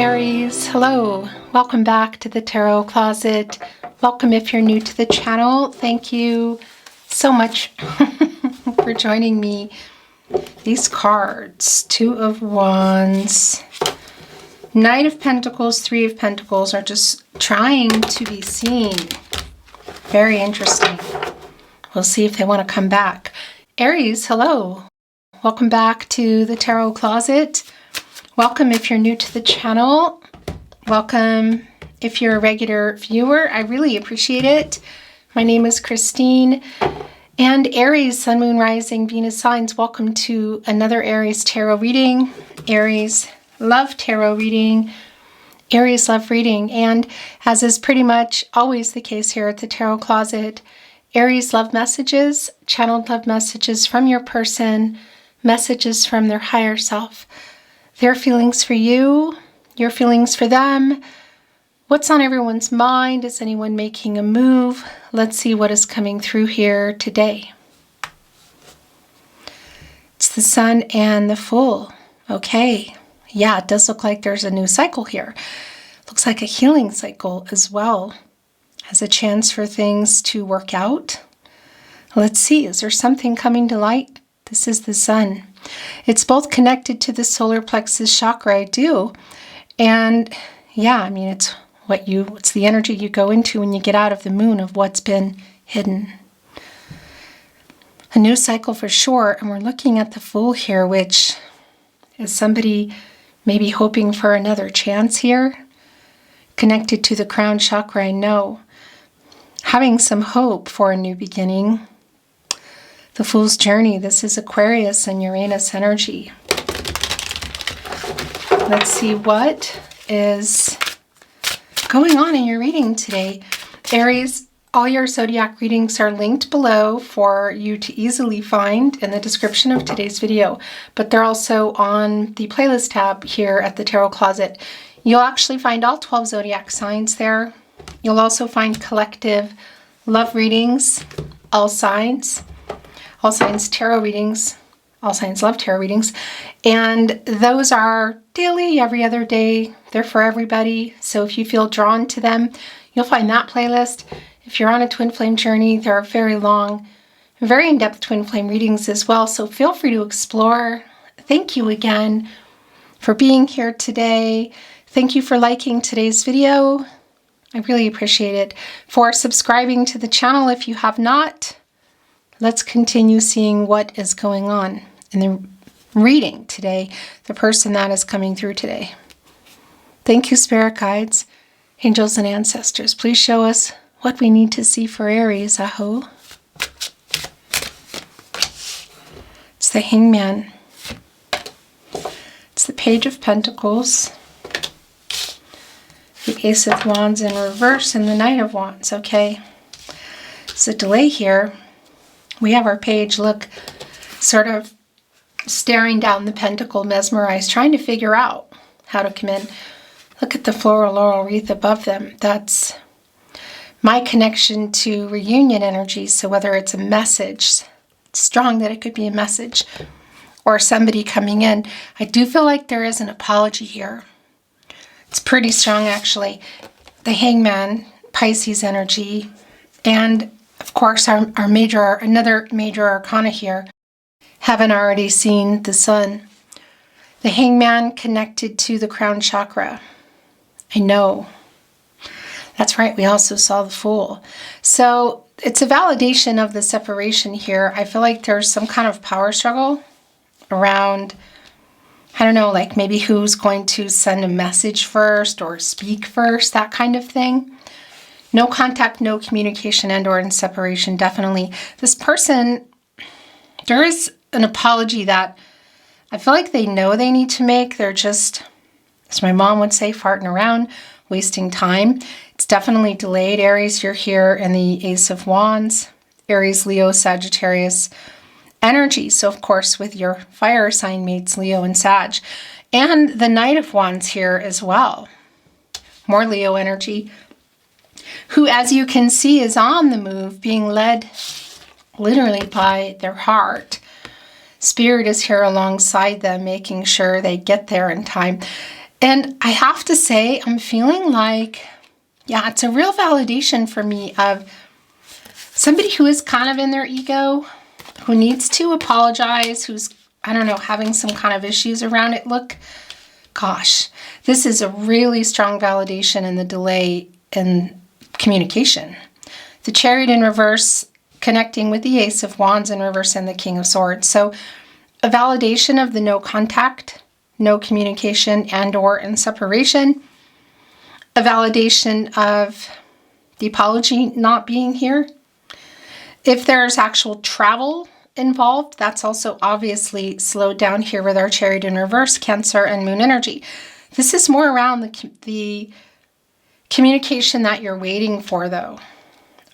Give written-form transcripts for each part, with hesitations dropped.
Aries, hello. Welcome back to the Tarot Closet. Welcome if you're new to the channel. Thank you so much for joining me. These cards, Two of Wands, Knight of Pentacles, Three of Pentacles are just trying to be seen. Very interesting. We'll see if they want to come back. Aries, hello. Welcome back to the Tarot Closet. Welcome if you're new to the channel. Welcome if you're a regular viewer. I really appreciate it. My name is Christine. And Aries, Sun, Moon, Rising, Venus signs, welcome to another Aries tarot reading. Aries love tarot reading. Aries love reading. And as is pretty much always the case here at the Tarot Closet, Aries love messages, channeled love messages from your person, messages from their higher self. Their feelings for you, your feelings for them. What's on everyone's mind? Is anyone making a move? Let's see what is coming through here today. It's the Sun and the Fool. Okay. Yeah, it does look like there's a new cycle here. Looks like a healing cycle as well. Has a chance for things to work out. Let's see. Is there something coming to light? This is the Sun. It's both connected to the solar plexus chakra, I do. And yeah, I mean, it's the energy you go into when you get out of the moon of what's been hidden. A new cycle for sure. And we're looking at the Fool here, which is somebody maybe hoping for another chance here. Connected to the crown chakra, I know. Having some hope for a new beginning. The Fool's journey. This is Aquarius and Uranus energy. Let's see what is going on in your reading today. Aries, all your zodiac readings are linked below for you to easily find in the description of today's video, but they're also on the playlist tab here at the Tarot Closet. You'll actually find all 12 zodiac signs there. You'll also find collective love readings, all signs tarot readings, all signs love tarot readings, and those are daily, every other day. They're for everybody, so if you feel drawn to them, you'll find that playlist. If you're on a twin flame journey, there are very long, very in-depth twin flame readings as well, so feel free to explore. Thank you again for being here today. Thank you for liking today's video. I really appreciate it. For subscribing to the channel if you have not. Let's continue seeing what is going on in the reading today, the person that is coming through today. Thank you, spirit guides, angels, and ancestors. Please show us what we need to see for Aries. Aho. It's the Hangman. It's the Page of Pentacles, the Ace of Wands in reverse, and the Knight of Wands. Okay, there's a delay here. We have our page look sort of staring down the pentacle, mesmerized, trying to figure out how to come in. Look at the floral laurel wreath above them. That's my connection to reunion energy. So whether it's a message, it's strong that it could be a message, or somebody coming in. I do feel like there is an apology here. It's pretty strong, actually. The Hangman, Pisces energy, and of course, another major arcana here. Haven't already seen the Sun. The Hangman connected to the crown chakra. I know. That's right, we also saw the Fool. So it's a validation of the separation here. I feel like there's some kind of power struggle around, I don't know, like maybe who's going to send a message first or speak first, that kind of thing. No contact, no communication, and or in separation, definitely. This person, there is an apology that I feel like they know they need to make. They're just, as my mom would say, farting around, wasting time. It's definitely delayed. Aries, you're here in the Ace of Wands. Aries, Leo, Sagittarius energy. So, of course, with your fire sign mates, Leo and Sag. And the Knight of Wands here as well. More Leo energy. Who, as you can see, is on the move, being led literally by their heart. Spirit is here alongside them, making sure they get there in time. And I have to say, I'm feeling like, yeah, it's a real validation for me of somebody who is kind of in their ego, who needs to apologize, who's, I don't know, having some kind of issues around it. Look, gosh, this is a really strong validation in the delay in communication. The Chariot in reverse connecting with the Ace of Wands in reverse and the King of Swords. So a validation of the no contact, no communication, and or in separation. A validation of the apology not being here. If there's actual travel involved, that's also obviously slowed down here with our Chariot in reverse, Cancer and Moon energy. This is more around the communication that you're waiting for, though.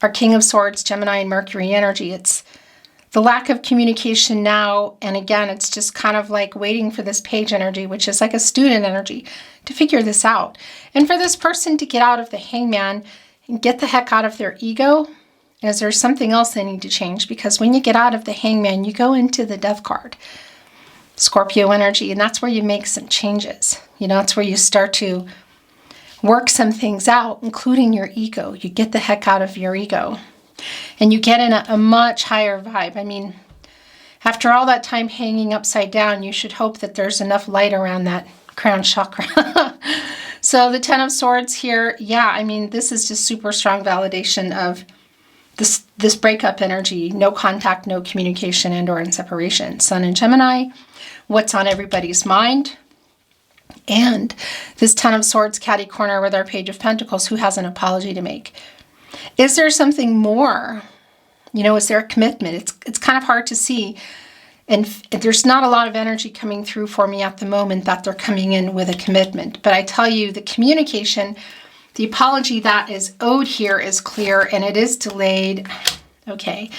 Our King of Swords, Gemini and Mercury energy. It's the lack of communication now, and again, it's just kind of like waiting for this page energy, which is like a student energy, to figure this out. And for this person to get out of the Hangman and get the heck out of their ego, as there's something else they need to change, because when you get out of the Hangman, you go into the Death card, Scorpio energy, and that's where you make some changes. You know, it's where you start to work some things out, including your ego. You get the heck out of your ego. And you get in a much higher vibe. I mean, after all that time hanging upside down, you should hope that there's enough light around that crown chakra. So the Ten of Swords here, yeah, I mean, this is just super strong validation of this breakup energy, no contact, no communication, and or in separation. Sun in Gemini, what's on everybody's mind? And this Ten of Swords catty corner with our Page of Pentacles, who has an apology to make. Is there something more? You know, is there a commitment? It's kind of hard to see. And there's not a lot of energy coming through for me at the moment that they're coming in with a commitment. But I tell you, the communication, the apology that is owed here is clear, and it is delayed. Okay.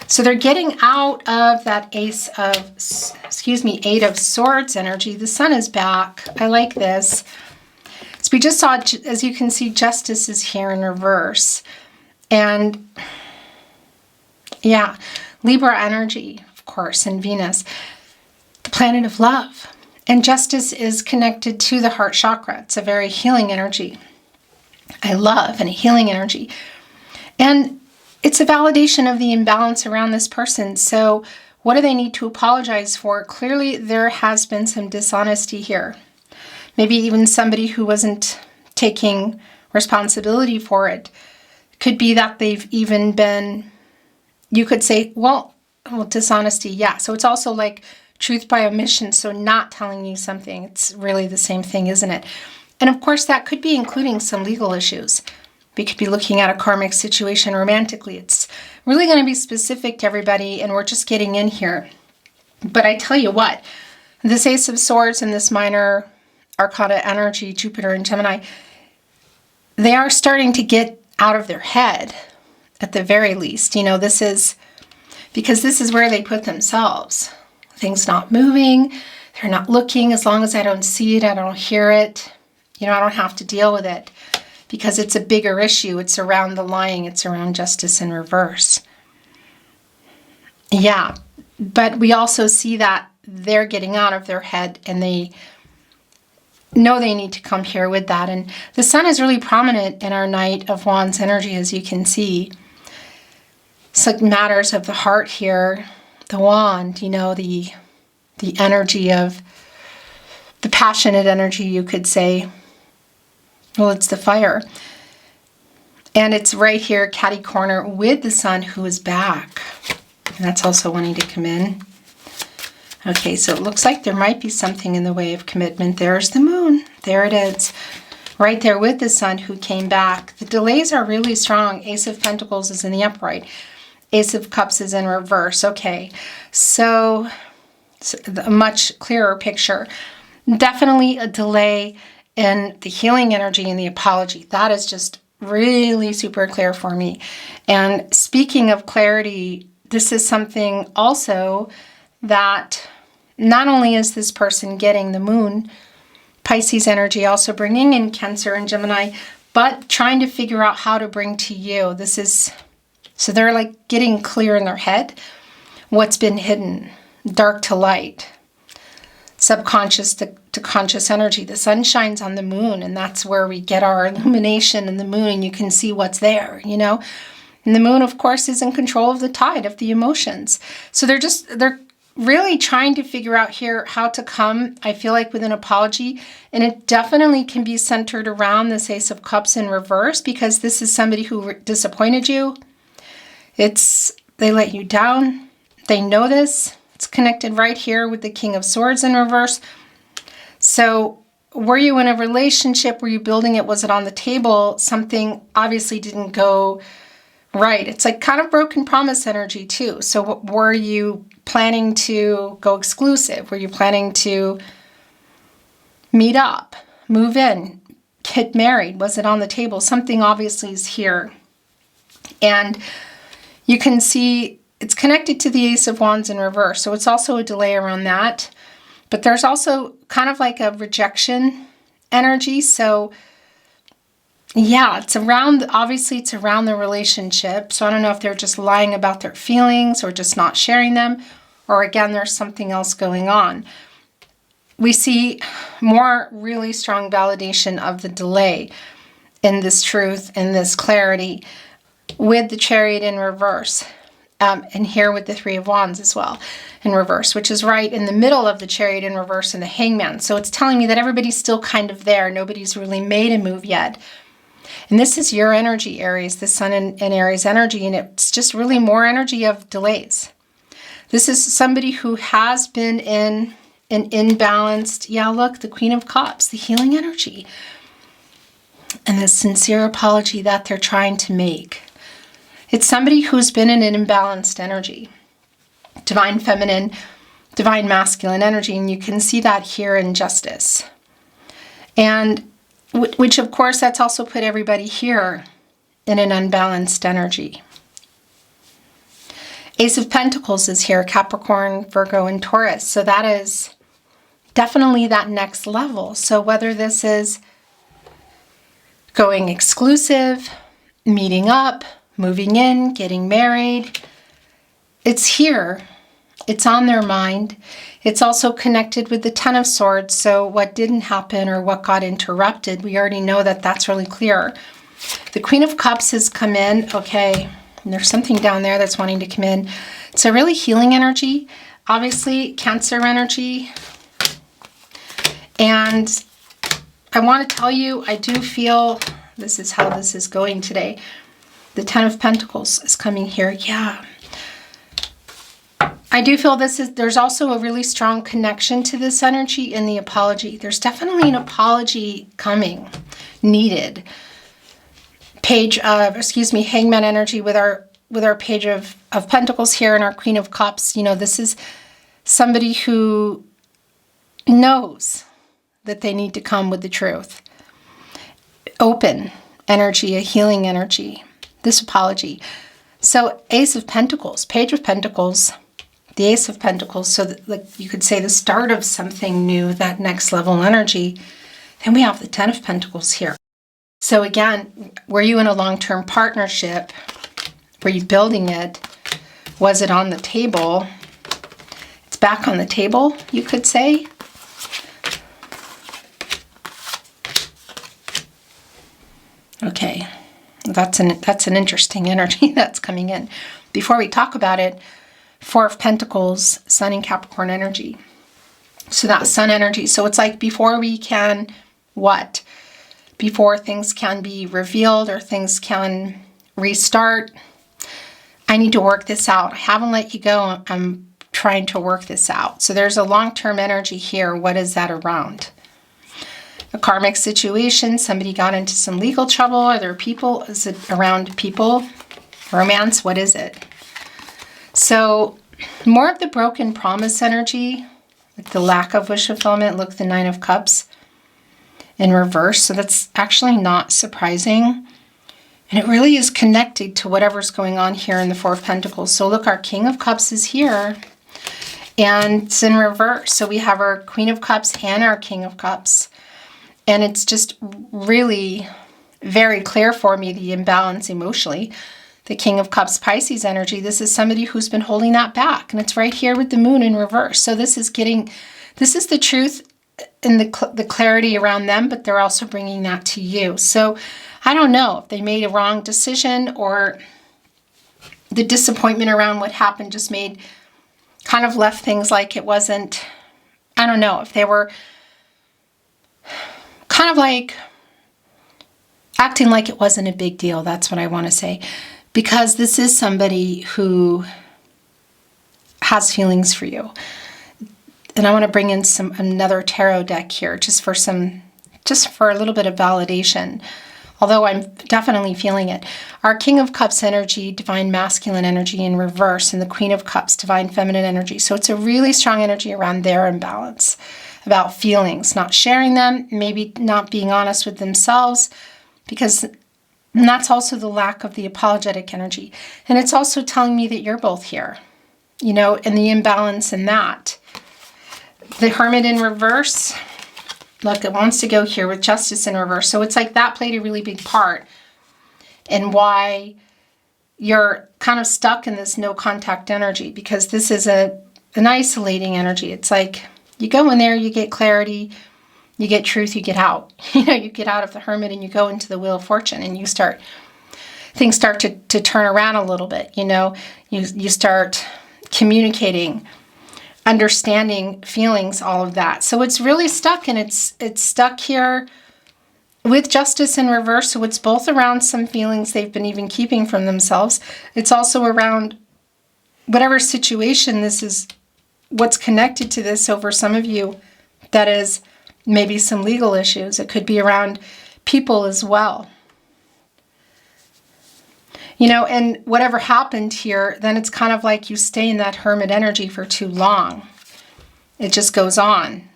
So they're getting out of that Eight of Swords energy. The Sun is back. I like this. So we just saw, as you can see, Justice is here in reverse. And yeah, Libra energy, of course, and Venus, the planet of love. And Justice is connected to the heart chakra. It's a very healing energy. I love and a healing energy. And it's a validation of the imbalance around this person. So what do they need to apologize for? Clearly, there has been some dishonesty here. Maybe even somebody who wasn't taking responsibility for it. Could be that they've even been, you could say, well, dishonesty, yeah. So it's also like truth by omission, so not telling you something. It's really the same thing, isn't it? And of course, that could be including some legal issues. We could be looking at a karmic situation romantically. It's really going to be specific to everybody, and we're just getting in here. But I tell you what, this Ace of Swords and this minor arcana energy, Jupiter and Gemini, they are starting to get out of their head, at the very least. You know, this is, because this is where they put themselves. Things not moving, they're not looking. As long as I don't see it, I don't hear it, you know, I don't have to deal with it, because it's a bigger issue. It's around the lying, it's around Justice in reverse. Yeah, but we also see that they're getting out of their head, and they know they need to come here with that. And the Sun is really prominent in our Knight of Wands energy, as you can see. It's like matters of the heart here. The wand, you know, the energy of the passionate energy, you could say. Well, it's the fire. And it's right here, catty corner, with the Sun, who is back. And that's also wanting to come in. Okay, so it looks like there might be something in the way of commitment. There's the Moon. There it is. Right there with the Sun, who came back. The delays are really strong. Ace of Pentacles is in the upright. Ace of Cups is in reverse. Okay, so a much clearer picture. Definitely a delay in the healing energy and the apology. That is just really super clear for me. And speaking of clarity, this is something also that not only is this person getting the Moon, Pisces energy, also bringing in Cancer and Gemini, but trying to figure out how to bring to you. This is, so they're like getting clear in their head what's been hidden, dark to light, subconscious to conscious energy. The sun shines on the moon, and that's where we get our illumination in the moon, and you can see what's there, you know? And the moon, of course, is in control of the tide of the emotions. So they're really trying to figure out here how to come, I feel like, with an apology. And it definitely can be centered around this Ace of Cups in reverse, because this is somebody who disappointed you. They let you down. They know this. It's connected right here with the King of Swords in reverse. So were you in a relationship? Were you building it? Was it on the table? Something obviously didn't go right. It's like kind of broken promise energy too. So were you planning to go exclusive? Were you planning to meet up, move in, get married? Was it on the table? Something obviously is here. And you can see it's connected to the Ace of Wands in reverse. So it's also a delay around that. But there's also kind of like a rejection energy. So yeah, it's around the relationship. So I don't know if they're just lying about their feelings or just not sharing them, or again, there's something else going on. We see more really strong validation of the delay in this truth, in this clarity, with the Chariot in reverse. And here with the Three of Wands as well in reverse, which is right in the middle of the Chariot in reverse and the Hangman. So it's telling me that everybody's still kind of there. Nobody's really made a move yet. And this is your energy, Aries, the Sun in Aries energy, and it's just really more energy of delays. This is somebody who has been in an imbalanced, yeah, look, the Queen of Cups, the healing energy, and the sincere apology that they're trying to make. It's somebody who's been in an imbalanced energy, divine feminine, divine masculine energy, and you can see that here in Justice. And which, of course, that's also put everybody here in an unbalanced energy. Ace of Pentacles is here, Capricorn, Virgo, and Taurus. So that is definitely that next level. So whether this is going exclusive, meeting up, moving in, getting married, it's here. It's on their mind. It's also connected with the Ten of Swords. So what didn't happen or what got interrupted, we already know that that's really clear. The Queen of Cups has come in. Okay, and there's something down there that's wanting to come in. It's a really healing energy. Obviously, Cancer energy. And I want to tell you, I do feel this is how this is going today. The Ten of Pentacles is coming here. Yeah. I do feel there's also a really strong connection to this energy in the apology. There's definitely an apology coming, needed. Hangman energy with our Page of Pentacles here and our Queen of Cups. You know, this is somebody who knows that they need to come with the truth. Open energy, a healing energy, this apology. So Ace of Pentacles, Page of Pentacles, the Ace of Pentacles, so that, like, you could say the start of something new, that next level energy. Then we have the Ten of Pentacles here. So again, were you in a long-term partnership? Were you building it? Was it on the table? It's back on the table, you could say. Okay, that's an interesting energy that's coming in. Before we talk about it, Four of Pentacles, Sun in Capricorn energy. So that Sun energy. So it's like before we can what? Before things can be revealed or things can restart, I need to work this out. I haven't let you go. I'm trying to work this out. So there's a long-term energy here. What is that around? A karmic situation. Somebody got into some legal trouble. Are there people? Is it around people? Romance? What is it? So more of the broken promise energy, like the lack of wish fulfillment. Look, the Nine of Cups in reverse. So that's actually not surprising. And it really is connected to whatever's going on here in the Four of Pentacles. So look, our King of Cups is here and it's in reverse. So we have our Queen of Cups and our King of Cups. And it's just really very clear for me, the imbalance emotionally. The King of Cups, Pisces energy. This is somebody who's been holding that back. And it's right here with the Moon in reverse. So this is the truth in the clarity around them, but they're also bringing that to you. So I don't know if they made a wrong decision, or the disappointment around what happened just kind of left things like it wasn't, I don't know, if they were kind of like acting like it wasn't a big deal. That's what I want to say. Because this is somebody who has feelings for you. And I want to bring in another tarot deck here just for a little bit of validation. Although I'm definitely feeling it. Our King of Cups energy, divine masculine energy in reverse, and the Queen of Cups, divine feminine energy. So it's a really strong energy around their imbalance, about feelings, not sharing them, maybe not being honest with themselves, because that's also the lack of the apologetic energy. And it's also telling me that you're both here, you know, and the imbalance in that. The Hermit in reverse, look, it wants to go here with Justice in reverse. So it's like that played a really big part in why you're kind of stuck in this no contact energy, because this is an isolating energy. It's like you go in there, you get clarity, you get truth, you get out. You know, you get out of the Hermit and you go into the Wheel of Fortune, and things start to turn around a little bit. You know, you start communicating, understanding feelings, all of that. So it's really stuck, and it's stuck here with Justice in reverse. So it's both around some feelings they've been even keeping from themselves. It's also around whatever situation this is, what's connected to this over some of you, that is maybe some legal issues. It could be around people as well. You know, and whatever happened here, then it's kind of like you stay in that Hermit energy for too long. It just goes on.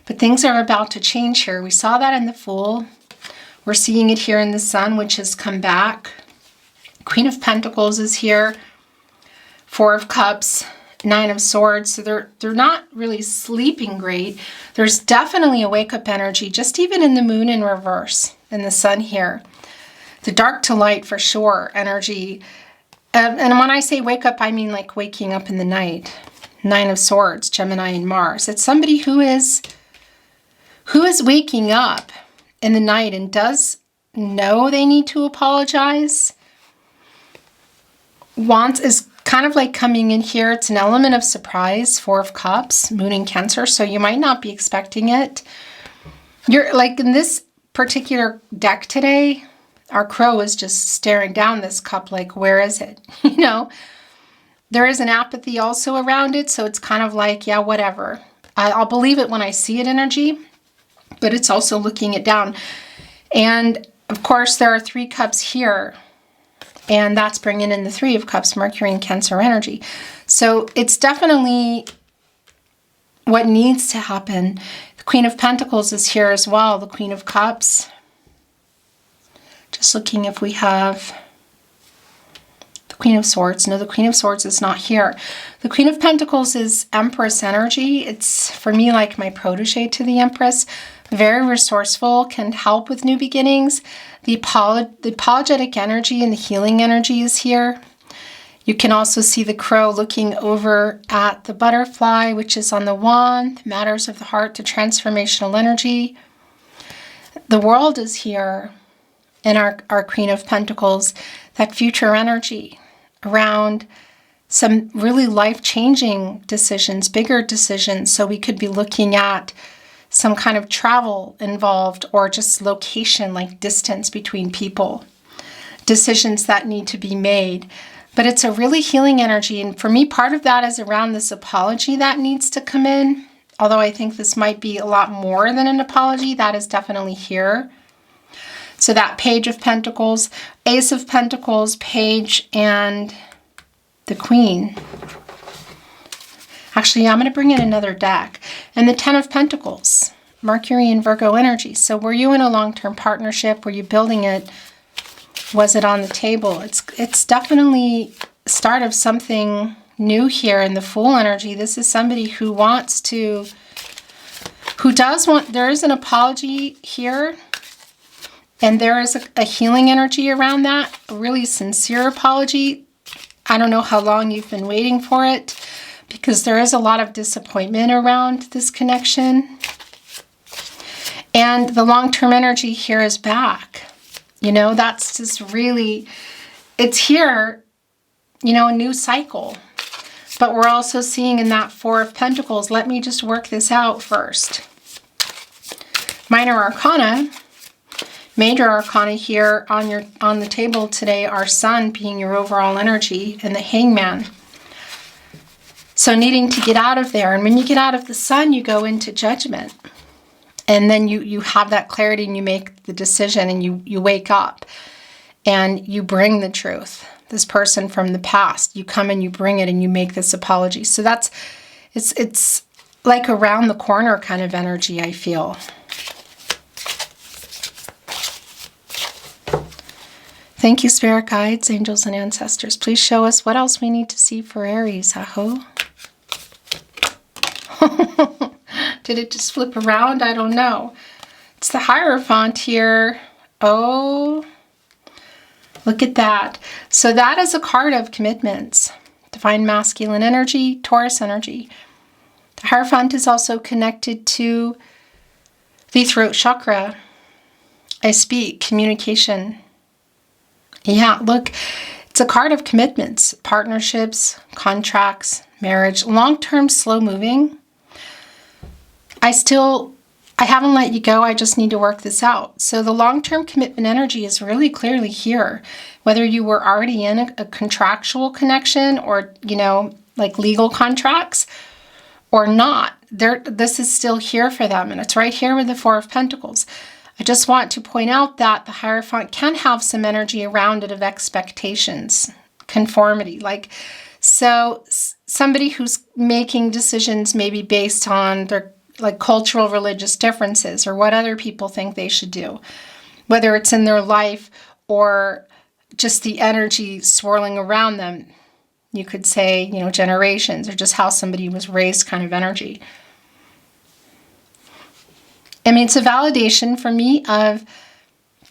But things are about to change here. We saw that in the Fool. We're seeing it here in the Sun, which has come back. Queen of Pentacles is here. Four of Cups, Nine of Swords. So they're not really sleeping great. There's definitely a wake-up energy, just even in the Moon in reverse, in the Sun here. The dark to light, for sure, energy. And when I say wake up, I mean like waking up in the night. Nine of Swords, Gemini and Mars. It's somebody who is waking up in the night and does know they need to apologize. Is kind of like coming in here. It's an element of surprise. Four of Cups, Moon in Cancer. So you might not be expecting it. You're like in this particular deck today, our crow is just staring down this cup like, where is it? You know, there is an apathy also around it. So it's kind of like, yeah, whatever. I'll believe it when I see it energy, but it's also looking it down. And of course, there are three cups here, and that's bringing in the Three of Cups, Mercury and Cancer energy. So it's definitely what needs to happen. The Queen of Pentacles is here as well. The Queen of Cups. Just looking if we have the Queen of Swords. No, the Queen of Swords is not here. The Queen of Pentacles is Empress energy. It's, for me, like my protege to the Empress. Very resourceful, can help with new beginnings. The apologetic energy and the healing energy is here. You can also see the crow looking over at the butterfly, which is on the wand, the matters of the heart, the transformational energy. The World is here. And our Queen of Pentacles, that future energy around some really life-changing decisions, bigger decisions. So we could be looking at some kind of travel involved, or just location, like distance between people. Decisions that need to be made. But it's a really healing energy. And for me, part of that is around this apology that needs to come in. Although I think this might be a lot more than an apology. That is definitely here. So that Page of Pentacles, Ace of Pentacles, Page, and the Queen. Actually, I'm going to bring in another deck. And the Ten of Pentacles, Mercury and Virgo energy. So were you in a long-term partnership? Were you building it? Was it on the table? It's definitely the start of something new here in the Fool energy. This is somebody who there is an apology here. And there is a healing energy around that, a really sincere apology. I don't know how long you've been waiting for it, because there is a lot of disappointment around this connection. And the long-term energy here is back. You know, that's just really, it's here, you know, a new cycle. But we're also seeing in that Four of Pentacles, let me just work this out first. Minor Arcana, Major Arcana here on the table today are Sun being your overall energy and the Hangman. So needing to get out of there. And when you get out of the Sun, you go into Judgment. And then you have that clarity and you make the decision and you wake up and you bring the truth. This person from the past, you come and you bring it and you make this apology. So that's, it's like around the corner kind of energy, I feel. Thank you, Spirit Guides, Angels, and Ancestors. Please show us what else we need to see for Aries. Aho. Did it just flip around? I don't know. It's the Hierophant here. Oh, look at that. So that is a card of commitments. Divine Masculine energy, Taurus energy. The Hierophant is also connected to the throat chakra. I speak, communication. Yeah, look, it's a card of commitments, partnerships, contracts, marriage, long-term, slow-moving. I haven't let you go. I just need to work this out. So the long-term commitment energy is really clearly here. Whether you were already in a contractual connection or, you know, like legal contracts or not, this is still here for them. And it's right here with the Four of Pentacles. I just want to point out that the Hierophant can have some energy around it of expectations, conformity. Like, so somebody who's making decisions maybe based on their like cultural, religious differences or what other people think they should do, whether it's in their life or just the energy swirling around them. You could say, you know, generations or just how somebody was raised kind of energy. I mean, it's a validation for me of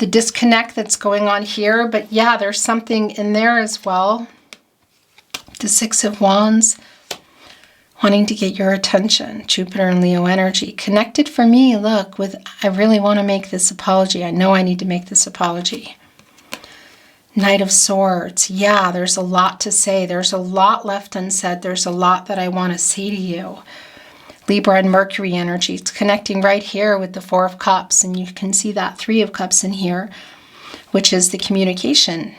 the disconnect that's going on here, but yeah, there's something in there as well. The Six of Wands, wanting to get your attention, Jupiter and Leo energy. Connected for me, look, with I really want to make this apology. I know I need to make this apology. Knight of Swords. Yeah, there's a lot to say. There's a lot left unsaid. There's a lot that I want to say to you. Libra and Mercury energy. It's connecting right here with the Four of Cups. And you can see that Three of Cups in here, which is the communication.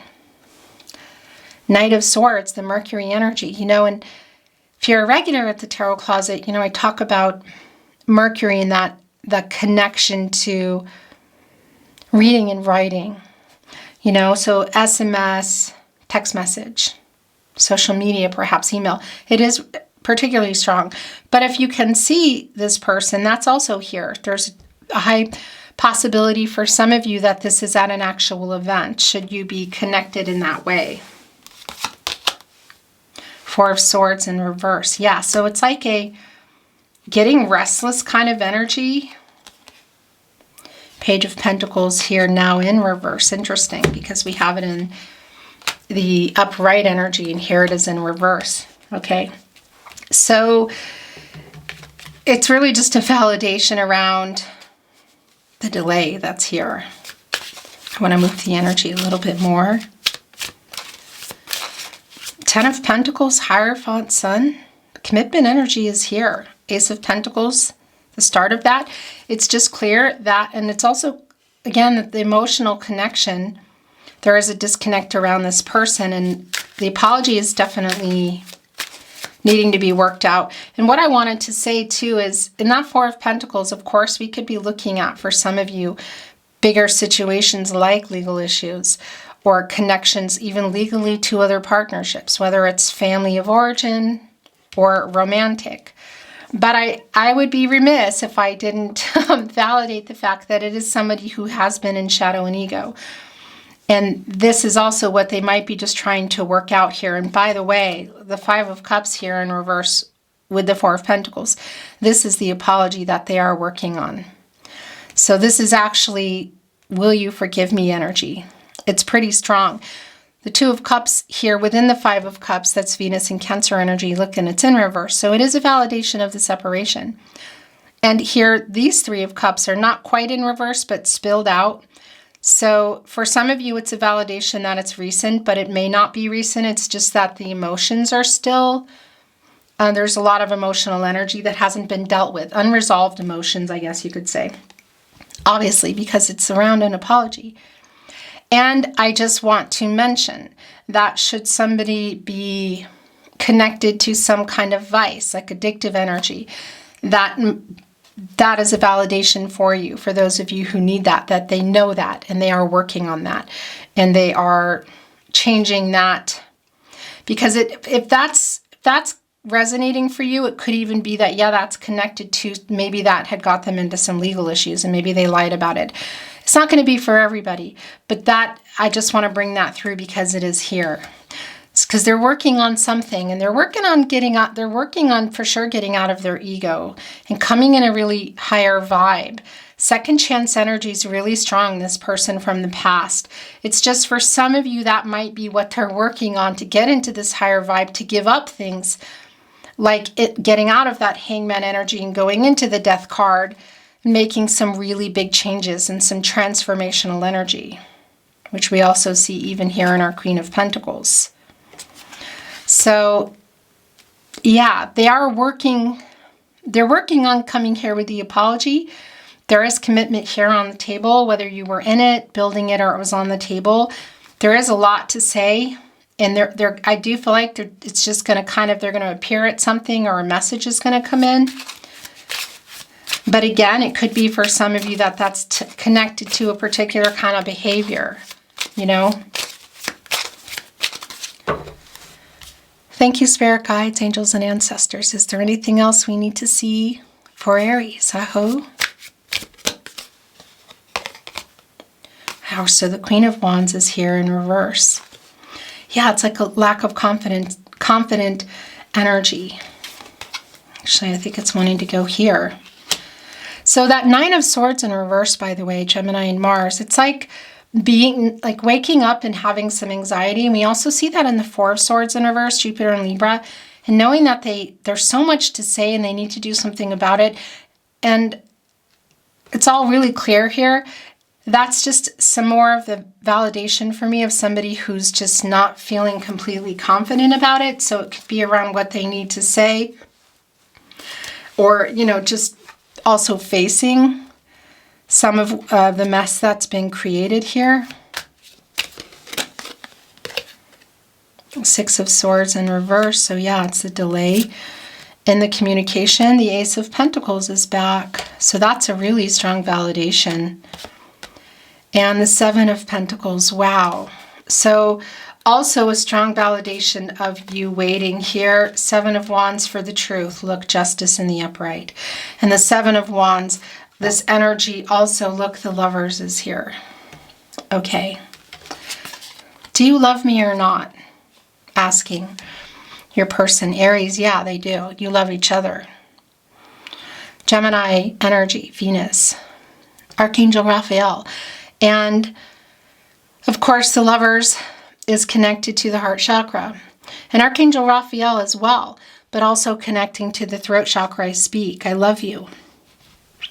Knight of Swords, the Mercury energy. You know, and if you're a regular at the Tarot Closet, you know, I talk about Mercury and that connection to reading and writing. You know, so SMS, text message, social media, perhaps email. It is particularly strong. But if you can see this person, that's also here. There's a high possibility for some of you that this is at an actual event, should you be connected in that way. Four of Swords in reverse. Yeah, so it's like a getting restless kind of energy. Page of Pentacles here now in reverse. Interesting, because we have it in the upright energy and here it is in reverse. Okay, so it's really just a validation around the delay that's here. I want to move the energy a little bit more. Ten of Pentacles, Hierophant, Sun. Commitment energy is here. Ace of Pentacles, the start of that. It's just clear that, and it's also, again, the emotional connection. There is a disconnect around this person, and the apology is definitely needing to be worked out. And what I wanted to say, too, is in that Four of Pentacles, of course, we could be looking at, for some of you, bigger situations like legal issues, or connections even legally to other partnerships, whether it's family of origin or romantic. But I would be remiss if I didn't validate the fact that it is somebody who has been in shadow and ego. And this is also what they might be just trying to work out here. And by the way, the Five of Cups here in reverse with the Four of Pentacles, this is the apology that they are working on. So this is actually, will you forgive me energy. It's pretty strong. The Two of Cups here within the Five of Cups, that's Venus and Cancer energy. Look, and it's in reverse. So it is a validation of the separation. And here, these Three of Cups are not quite in reverse, but spilled out. So for some of you, it's a validation that it's recent, but it may not be recent. It's just that the emotions are still, there's a lot of emotional energy that hasn't been dealt with. Unresolved emotions, I guess you could say. Obviously, because it's around an apology. And I just want to mention that should somebody be connected to some kind of vice, like addictive energy, that is a validation for you, for those of you who need that they know that and they are working on that and they are changing that. Because if that's resonating for you, it could even be that, yeah, that's connected to, maybe that had got them into some legal issues and maybe they lied about it. It's not going to be for everybody, but that, I just want to bring that through because it is here. It's because they're working on something and they're working on for sure getting out of their ego and coming in a really higher vibe. Second chance energy is really strong, this person from the past. It's just for some of you, that might be what they're working on to get into this higher vibe, to give up things like getting out of that hangman energy and going into the death card, making some really big changes and some transformational energy, which we also see even here in our Queen of Pentacles. So, yeah, they're working on coming here with the apology. There is commitment here on the table, whether you were in it, building it, or it was on the table. There is a lot to say, and I do feel like it's just going to they're going to appear at something or a message is going to come in. But again, it could be for some of you that's connected to a particular kind of behavior, you know. Thank you, Spirit Guides, Angels, and Ancestors. Is there anything else we need to see for Aries? Aho. So the Queen of Wands is here in reverse. Yeah, it's like a lack of confident energy. Actually, I think it's wanting to go here. So that Nine of Swords in reverse, by the way, Gemini and Mars, it's like waking up and having some anxiety. And we also see that in the Four of Swords in reverse, Jupiter and Libra, and knowing that there's so much to say and they need to do something about it. And it's all really clear here. That's just some more of the validation for me of somebody who's just not feeling completely confident about it. So it could be around what they need to say, or, you know, just also facing some of the mess that's been created here. Six of Swords in reverse. So yeah, it's a delay in the communication. The Ace of Pentacles is back. So that's a really strong validation. And the Seven of Pentacles. Wow. So also a strong validation of you waiting here. Seven of Wands for the truth. Look, justice in the upright. And the Seven of Wands, this energy also, look, the Lovers is here. Okay. Do you love me or not? Asking your person. Aries, yeah, they do. You love each other. Gemini energy, Venus. Archangel Raphael. And of course, the Lovers is connected to the heart chakra. And Archangel Raphael as well, but also connecting to the throat chakra. I speak. I love you.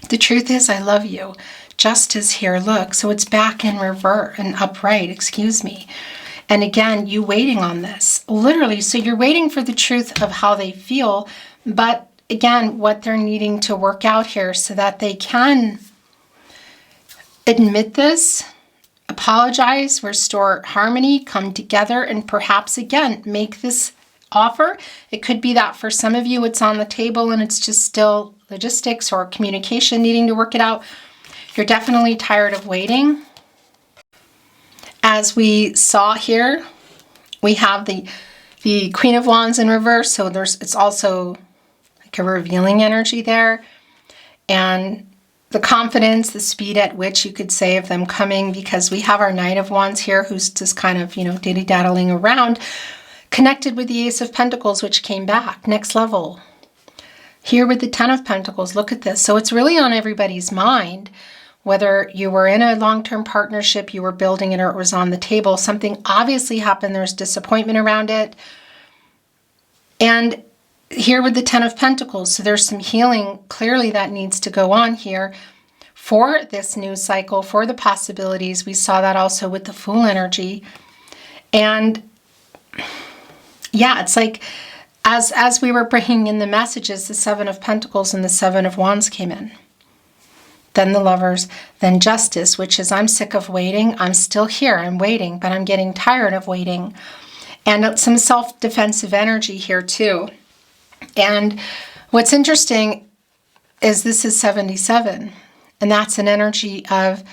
The truth is, I love you. Justice here, look. So it's back in reverse and upright, excuse me. And again, you waiting on this. Literally, so you're waiting for the truth of how they feel, but again, what they're needing to work out here so that they can admit this, apologize, restore harmony, come together, and perhaps again make this offer. It could be that for some of you it's on the table and it's just still logistics or communication needing to work it out. You're definitely tired of waiting. As we saw here, we have the Queen of Wands in reverse, so it's also like a revealing energy there. And the confidence, the speed at which you could say of them coming, because we have our Knight of Wands here who's just kind of, you know, dilly-daddling around, connected with the Ace of Pentacles, which came back, next level. Here with the Ten of Pentacles, look at this. So it's really on everybody's mind, whether you were in a long-term partnership, you were building it, or it was on the table. Something obviously happened. There's disappointment around it. And here with the Ten of Pentacles. So there's some healing clearly that needs to go on here for this new cycle, for the possibilities. We saw that also with the Fool energy. And yeah, it's like as we were bringing in the messages, the Seven of Pentacles and the Seven of Wands came in. Then the Lovers, then Justice, which is I'm sick of waiting. I'm still here. I'm waiting, but I'm getting tired of waiting. And some self-defensive energy here too. And what's interesting is this is 77, and that's an energy of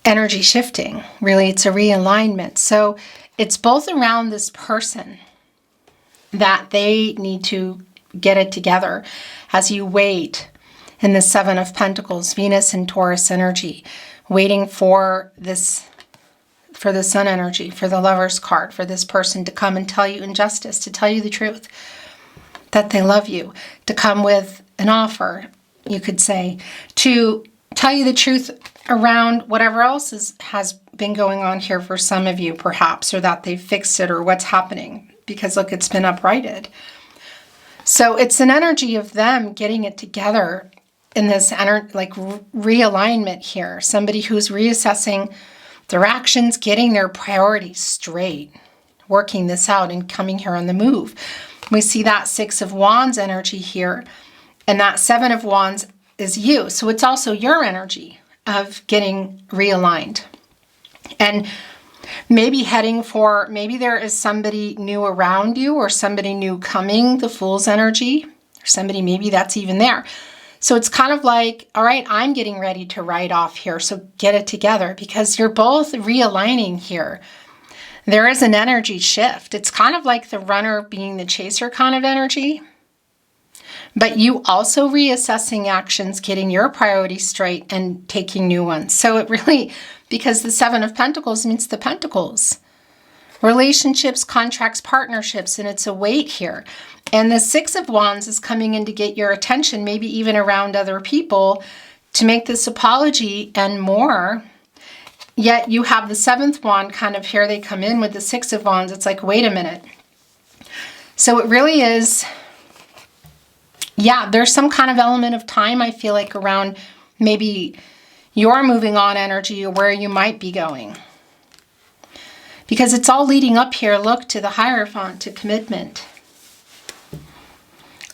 energy shifting. Really, it's a realignment. So it's both around this person that they need to get it together as you wait in the Seven of Pentacles, Venus and Taurus energy, waiting for this, for the Sun energy, for the Lovers card, for this person to come and tell you in justice, to tell you the truth, that they love you, to come with an offer, you could say, to tell you the truth around whatever else has been going on here for some of you, perhaps, or that they've fixed it or what's happening, because look, it's been uprighted. So it's an energy of them getting it together in this realignment here. Somebody who's reassessing their actions, getting their priorities straight, working this out and coming here on the move. We see that Six of Wands energy here, and that Seven of Wands is you. So it's also your energy of getting realigned. And maybe maybe there is somebody new around you or somebody new coming, the Fool's energy, or somebody maybe that's even there. So it's kind of like, all right, I'm getting ready to ride off here, so get it together, because you're both realigning here. There is an energy shift. It's kind of like the runner being the chaser kind of energy, but you also reassessing actions, getting your priorities straight and taking new ones. So it really, because the Seven of Pentacles means the Pentacles. Relationships, contracts, partnerships, and it's a weight here. And the Six of Wands is coming in to get your attention, maybe even around other people, to make this apology and more. Yet you have the Seventh Wand kind of here. They come in with the Six of Wands. It's like, wait a minute. So it really is, yeah, there's some kind of element of time, I feel like, around maybe your moving on energy or where you might be going. Because it's all leading up here, look, to the Hierophant, to commitment.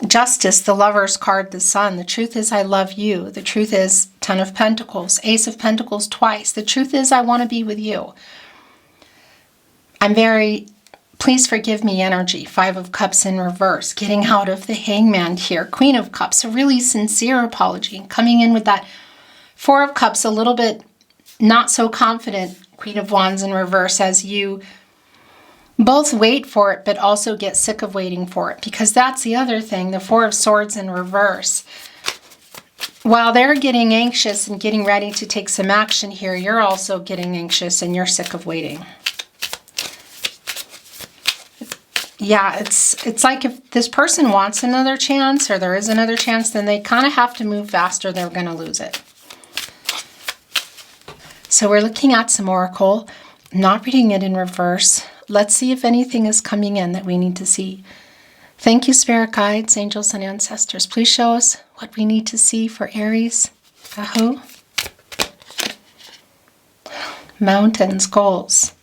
Justice, the Lover's card, the Sun. The truth is I love you. The truth is Ten of Pentacles, Ace of Pentacles twice. The truth is I want to be with you. I'm very, please forgive me energy. Five of Cups in reverse. Getting out of the Hangman here. Queen of Cups, a really sincere apology. Coming in with that Four of Cups, a little bit not so confident. Queen of Wands in reverse, as you both wait for it, but also get sick of waiting for it. Because that's the other thing, the Four of Swords in reverse. While they're getting anxious and getting ready to take some action here, you're also getting anxious and you're sick of waiting. Yeah, it's like if this person wants another chance or there is another chance, then they kind of have to move faster. They're going to lose it. So we're looking at some oracle, not reading it in reverse. Let's see if anything is coming in that we need to see. Thank you, spirit guides, angels, and ancestors. Please show us what we need to see for Aries. Aho. Mountains, goals.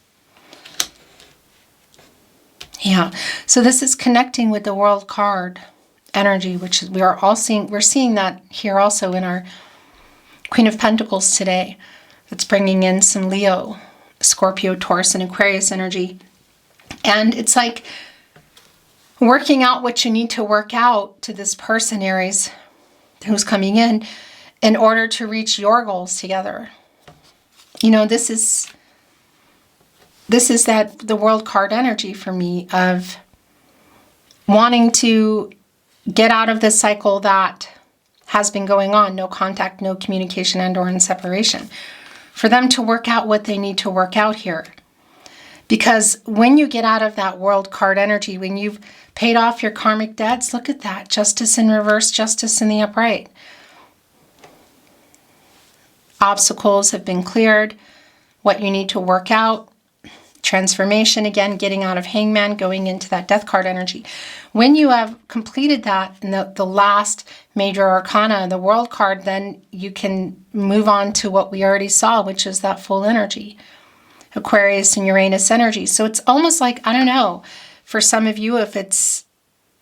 Yeah, so this is connecting with the World card energy, which we are all seeing. We're seeing that here also in our Queen of Pentacles today. It's bringing in some Leo, Scorpio, Taurus, and Aquarius energy. And it's like working out what you need to work out to this person, Aries, who's coming in order to reach your goals together. You know, this is that the World card energy for me of wanting to get out of this cycle that has been going on, no contact, no communication, and or in separation. For them to work out what they need to work out here. Because when you get out of that World card energy, when you've paid off your karmic debts, look at that. Justice in reverse, justice in the upright. Obstacles have been cleared. What you need to work out, transformation, again, getting out of Hangman, going into that Death card energy. When you have completed that in the last major arcana, the World card, then you can move on to what we already saw, which is that full energy, Aquarius and Uranus energy. So it's almost like, I don't know, for some of you, if it's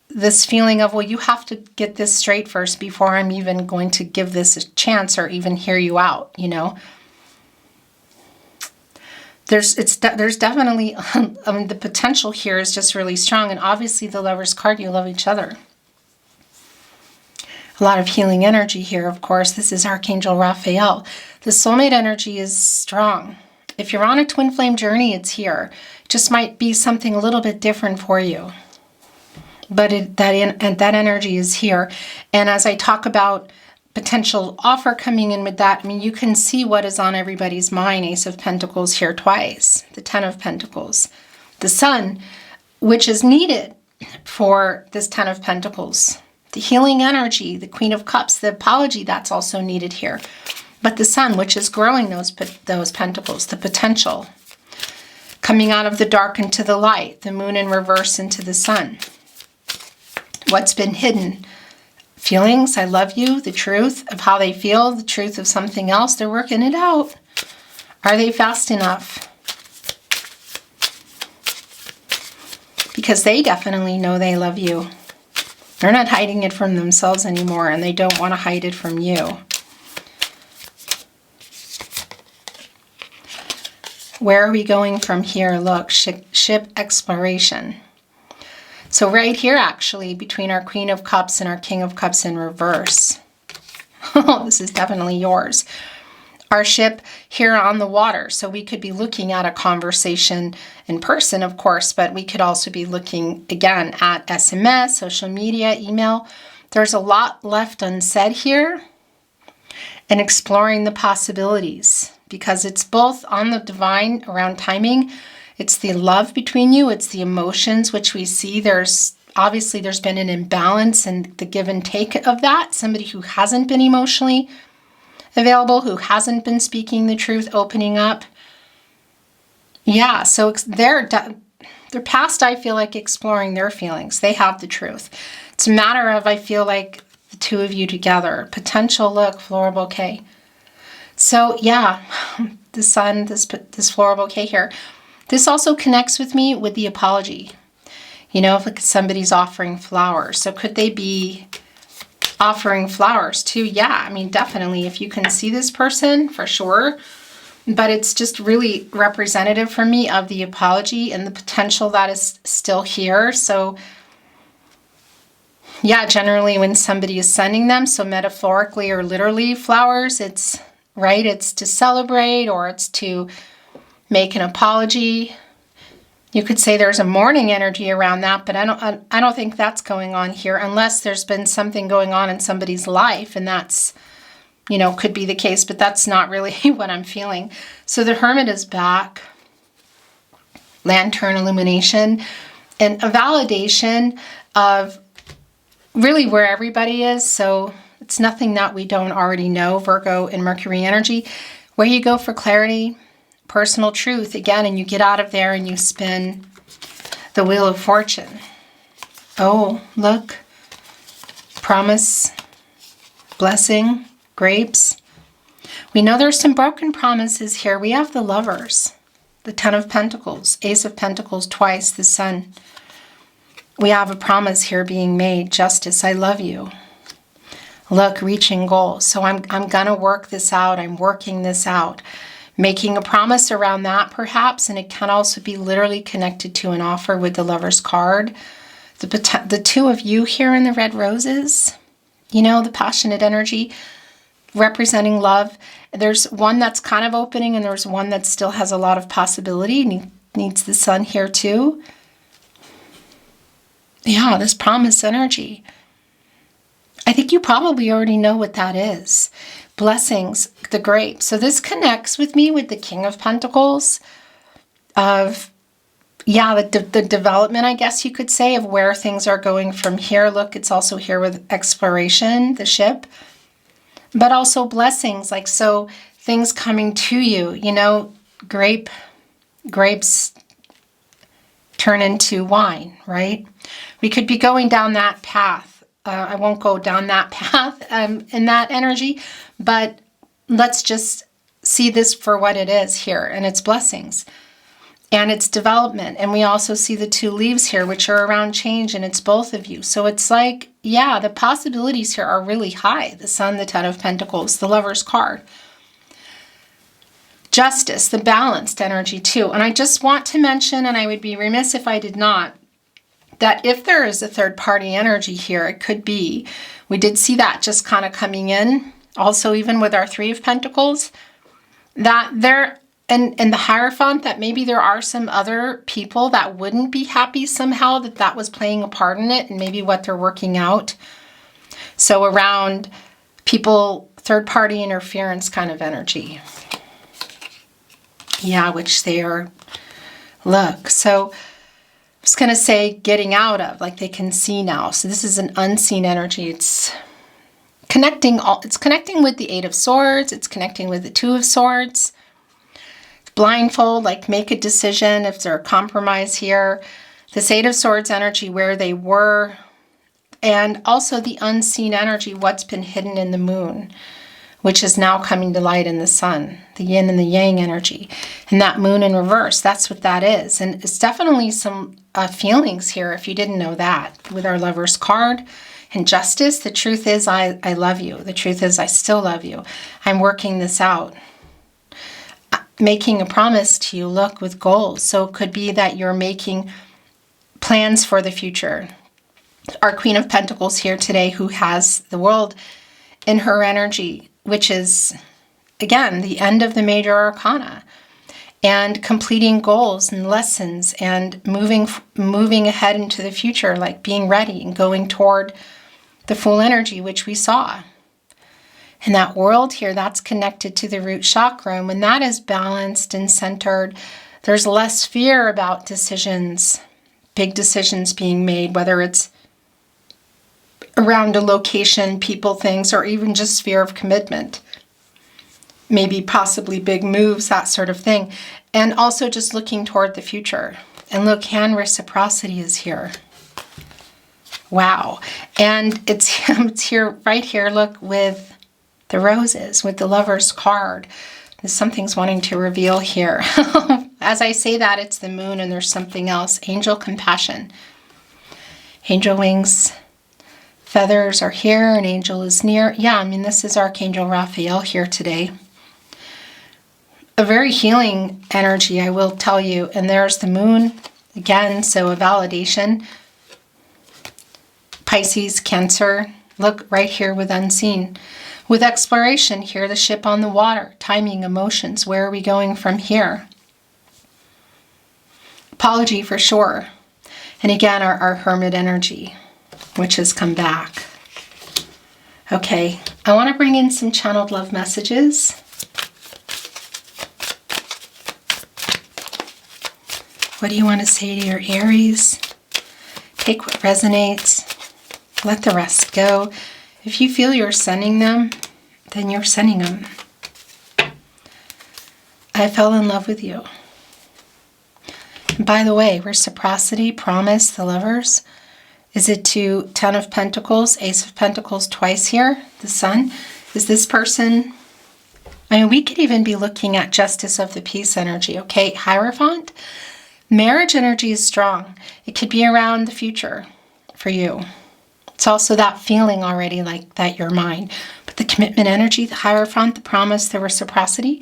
this feeling of, well, you have to get this straight first before I'm even going to give this a chance or even hear you out, you know. There's definitely, I mean, the potential here is just really strong. And obviously the Lover's card, you love each other. A lot of healing energy here, of course. This is Archangel Raphael. The soulmate energy is strong. If you're on a twin flame journey, it's here. It just might be something a little bit different for you. But that energy is here. And as I talk about potential offer coming in with that, I mean, you can see what is on everybody's mind. Ace of Pentacles here twice, the Ten of Pentacles, the Sun, which is needed for this Ten of Pentacles, the healing energy, the Queen of Cups, the apology, that's also needed here. But the Sun, which is growing those pentacles, the potential, coming out of the dark into the light, the Moon in reverse into the Sun. What's been hidden? Feelings, I love you, the truth of how they feel, the truth of something else. They're working it out. Are they fast enough? Because they definitely know they love you. They're not hiding it from themselves anymore, and they don't want to hide it from you. Where are we going from here? Look, ship exploration. So right here, actually, between our Queen of Cups and our King of Cups in reverse. Oh, this is definitely yours. Our ship here on the water. So we could be looking at a conversation in person, of course, but we could also be looking, again, at SMS, social media, email. There's a lot left unsaid here, and exploring the possibilities, because it's both on the divine around timing. It's the love between you. It's the emotions, which we see. There's been an imbalance and the give and take of that. Somebody who hasn't been emotionally available, who hasn't been speaking the truth, opening up. Yeah, so they're past, I feel like, exploring their feelings. They have the truth. It's a matter of, I feel like, the two of you together. Potential, look, floral bouquet. So yeah, the Sun, this floral bouquet here. This also connects with me with the apology. You know, if like somebody's offering flowers. So could they be offering flowers too? Yeah, I mean, definitely. If you can see this person, for sure. But it's just really representative for me of the apology and the potential that is still here. So yeah, generally when somebody is sending them, so metaphorically or literally flowers, it's right, it's to celebrate or it's to make an apology. You could say there's a mourning energy around that, but I don't think that's going on here, unless there's been something going on in somebody's life, and that's, you know, could be the case, but that's not really what I'm feeling. So the Hermit is back. Lantern illumination and a validation of really where everybody is. So it's nothing that we don't already know. Virgo and Mercury energy, where you go for clarity, personal truth, again, and you get out of there and you spin the Wheel of Fortune. Oh, look. Promise, blessing, grapes. We know there's some broken promises here. We have the Lovers, the Ten of Pentacles, Ace of Pentacles twice, the Sun. We have a promise here being made. Justice, I love you. Look, reaching goals. So I'm gonna work this out. I'm working this out. Making a promise around that, perhaps, and it can also be literally connected to an offer with the Lover's card. The two of you here in the red roses, you know, the passionate energy representing love. There's one that's kind of opening, and there's one that still has a lot of possibility, and needs the Sun here too. Yeah, this promise energy. I think you probably already know what that is. Blessings, the grape. So this connects with me with the King of Pentacles of, yeah, the development, I guess you could say, of where things are going from here. Look, it's also here with exploration, the ship, but also blessings, like, so things coming to you, you know, grapes, turn into wine, right? We could be going down that path. I won't go down that path in that energy, but let's just see this for what it is here, and its blessings and its development. And we also see the 2 leaves here, which are around change, and it's both of you. So it's like, yeah, the possibilities here are really high. The Sun, the 10 of Pentacles, the Lover's card. Justice, the balanced energy too. And I just want to mention, and I would be remiss if I did not, that if there is a third party energy here, it could be, we did see that just kind of coming in. Also, even with our 3 of Pentacles, that there, and the Hierophant, that maybe there are some other people that wouldn't be happy somehow that was playing a part in it, and maybe what they're working out. So around people, third party interference kind of energy. Yeah, which they are, look, so I was going to say getting out of, like they can see now. So this is an unseen energy. It's connecting with the 8 of Swords. It's connecting with the 2 of Swords. Blindfold, like make a decision if there's a compromise here. This 8 of Swords energy, where they were, and also the unseen energy, what's been hidden in the moon, which is now coming to light in the Sun, the yin and the yang energy. And that moon in reverse, that's what that is. And it's definitely some feelings here, if you didn't know that, with our Lover's card. And justice, the truth is I love you. The truth is I still love you. I'm working this out. Making a promise to you, look, with goals. So it could be that you're making plans for the future. Our Queen of Pentacles here today, who has the world in her energy, which is, again, the end of the major arcana, and completing goals and lessons and moving ahead into the future, like being ready and going toward the Fool energy, which we saw. And that world here, that's connected to the root chakra. And when that is balanced and centered, there's less fear about decisions, big decisions being made, whether it's around a location, people, things, or even just fear of commitment. Maybe possibly big moves, that sort of thing. And also just looking toward the future. And look, hand reciprocity is here. Wow. And it's here, right here, look, with the roses, with the Lover's card. Something's wanting to reveal here. As I say that, it's the moon and there's something else. Angel compassion. Angel wings. Feathers are here. An angel is near. Yeah, I mean, this is Archangel Raphael here today. A very healing energy, I will tell you. And there's the moon again, so a validation. Pisces, Cancer. Look right here with unseen. With exploration here, the ship on the water. Timing, emotions. Where are we going from here? Apology for sure. And again, our Hermit energy, which has come back. Okay, I want to bring in some channeled love messages. What do you want to say to your Aries? Take what resonates. Let the rest go. If you feel you're sending them, then you're sending them. I fell in love with you. And by the way, reciprocity, promise, the Lovers. Is it to 10 of Pentacles, Ace of Pentacles twice here, the Sun? Is this person, I mean, we could even be looking at Justice of the Peace energy, okay? Hierophant, marriage energy is strong. It could be around the future for you. It's also that feeling already like that you're mine. But the commitment energy, the Hierophant, the promise, the reciprocity.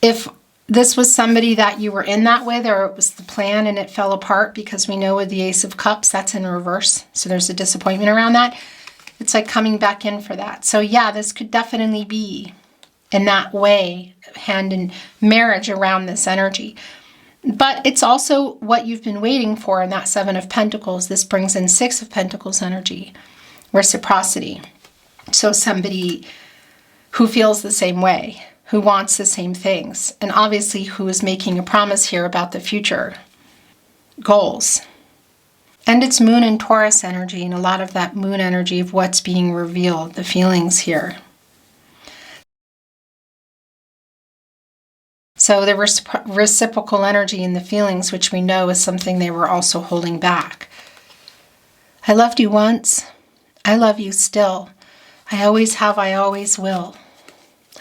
If this was somebody that you were in that with, or it was the plan and it fell apart, because we know with the Ace of Cups, that's in reverse. So there's a disappointment around that. It's like coming back in for that. So yeah, this could definitely be in that way, hand in marriage around this energy. But it's also what you've been waiting for in that 7 of Pentacles. This brings in 6 of Pentacles energy, reciprocity. So somebody who feels the same way, who wants the same things, and obviously who is making a promise here about the future goals. And it's moon and Taurus energy, and a lot of that moon energy of what's being revealed, the feelings here. So there was reciprocal energy in the feelings, which we know is something they were also holding back. I loved you once. I love you still. I always have, I always will.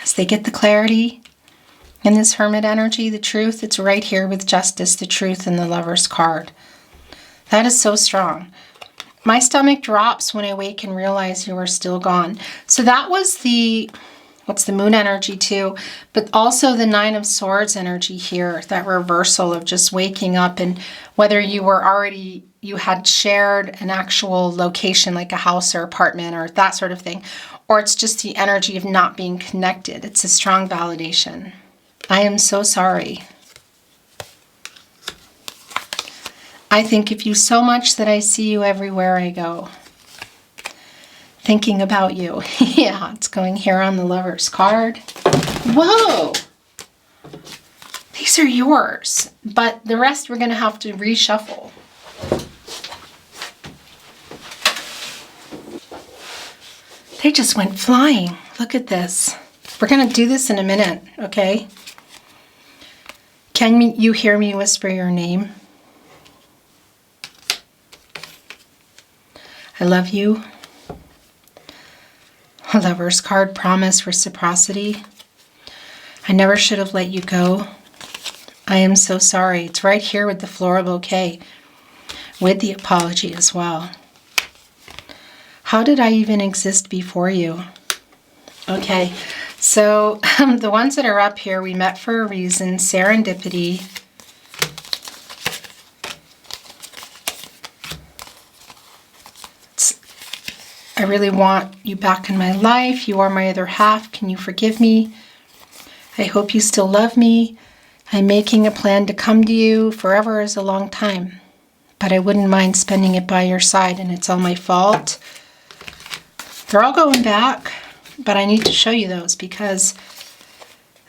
As they get the clarity in this Hermit energy, the truth, it's right here with Justice, the Truth, and the Lover's card. That is so strong. My stomach drops when I wake and realize you are still gone. So that was the, what's the Moon energy too, but also the Nine of Swords energy here, that reversal of just waking up, and whether you were already, you had shared an actual location like a house or apartment or that sort of thing, or it's just the energy of not being connected. It's a strong validation. I am so sorry. I think of you so much that I see you everywhere I go. Thinking about you. Yeah, it's going here on the Lover's card. Whoa! These are yours, but the rest we're going to have to reshuffle. They just went flying. Look at this. We're going to do this in a minute, okay? Can you hear me whisper your name? I love you. A Lover's card, promise, reciprocity. I never should have let you go. I am so sorry. It's right here with the floral bouquet, with the apology as well. How did I even exist before you? Okay, so the ones that are up here, we met for a reason, serendipity. I really want you back in my life. You are my other half. Can you forgive me? I hope you still love me. I'm making a plan to come to you. Forever is a long time, but I wouldn't mind spending it by your side, and it's all my fault. They're all going back, but I need to show you those because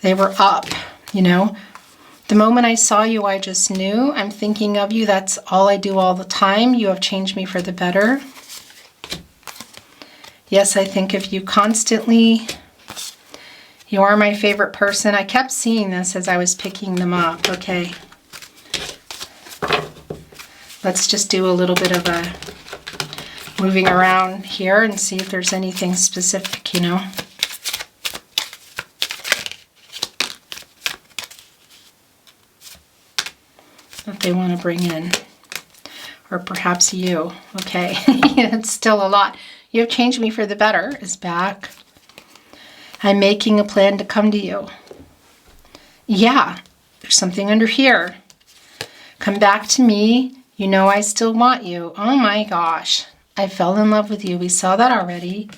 they were up, you know. The moment I saw you, I just knew. I'm thinking of you. That's all I do all the time. You have changed me for the better. Yes, I think of you constantly. You are my favorite person. I kept seeing this as I was picking them up. Okay. Let's just do a little bit of a moving around here and see if there's anything specific, you know. That they want to bring in. Or perhaps you. Okay. It's still a lot. You have changed me for the better is back. I'm making a plan to come to you. Yeah, there's something under here. Come back to me. You know I still want you. Oh my gosh. I fell in love with you. We saw that already.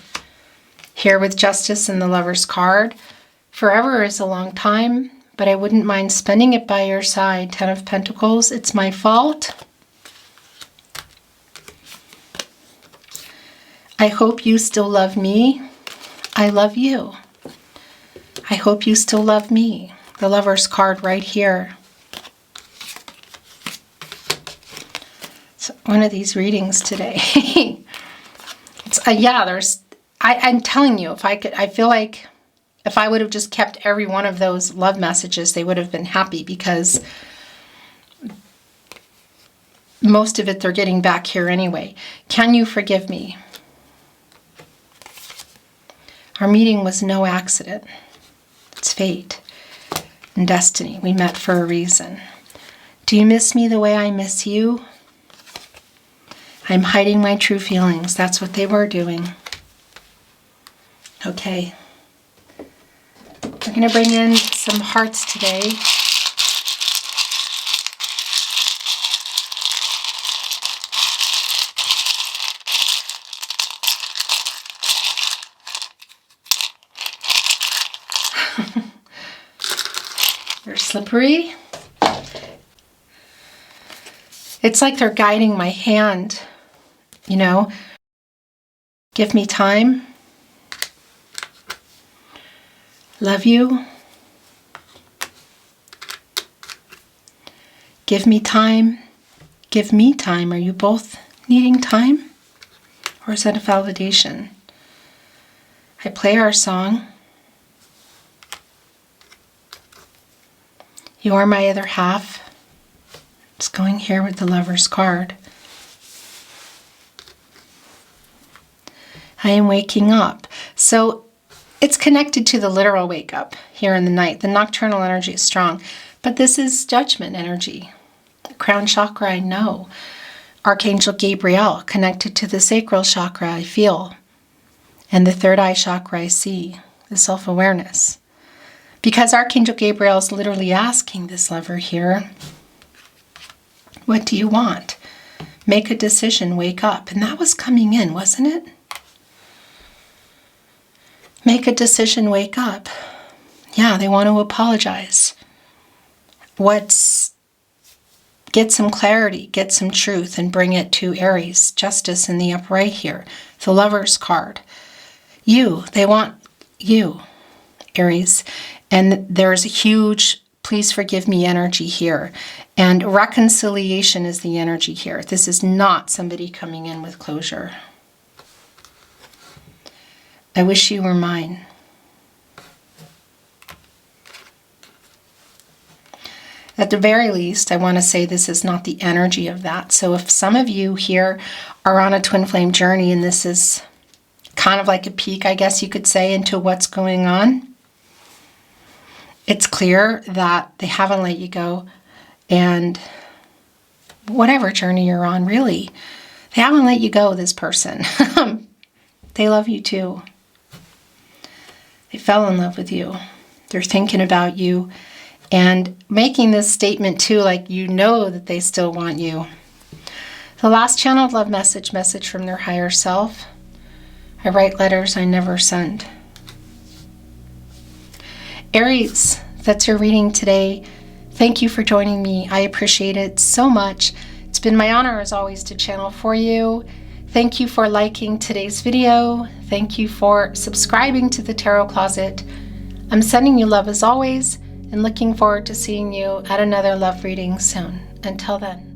Here with Justice and the Lover's card. Forever is a long time, but I wouldn't mind spending it by your side. Ten of Pentacles. It's my fault. I hope you still love me. I love you. I hope you still love me. The Lover's card right here. So one of these readings today. It's yeah, there's I'm telling you, if I could, I feel like if I would have just kept every one of those love messages, they would have been happy, because most of it they're getting back here anyway. Can you forgive me? Our meeting was no accident. It's fate and destiny. We met for a reason. Do you miss me the way I miss you? I'm hiding my true feelings. That's what they were doing. Okay. We're going to bring in some hearts today. They're slippery. It's like they're guiding my hand, you know. Give me time. Love you. Give me time. Give me time. Are you both needing time? Or is that a validation? I play our song. You are my other half. It's going here with the Lover's card. I am waking up. So it's connected to the literal wake up here in the night. The nocturnal energy is strong, but this is judgment energy. The crown chakra, I know. Archangel Gabriel, connected to the sacral chakra, I feel. And the third eye chakra, I see. The self-awareness. Because Archangel Gabriel is literally asking this lover here, what do you want? Make a decision, wake up. And that was coming in, wasn't it? Make a decision, wake up. Yeah, they want to apologize. Get some clarity, get some truth, and bring it to Aries. Justice in the upright here. The Lover's card. They want you, Aries. And there's a huge please forgive me energy here. And reconciliation is the energy here. This is not somebody coming in with closure. I wish you were mine. At the very least, I want to say this is not the energy of that. So if some of you here are on a twin flame journey and this is kind of like a peek, I guess you could say, into what's going on, it's clear that they haven't let you go. And whatever journey you're on, really, they haven't let you go, this person. They love you too. They fell in love with you. They're thinking about you and making this statement too, like you know that they still want you. The last channeled love message from their higher self. I write letters I never send. Aries, that's your reading today. Thank you for joining me. I appreciate it so much. It's been my honor as always to channel for you. Thank you for liking today's video. Thank you for subscribing to the Tarot Closet. I'm sending you love as always and looking forward to seeing you at another love reading soon. Until then.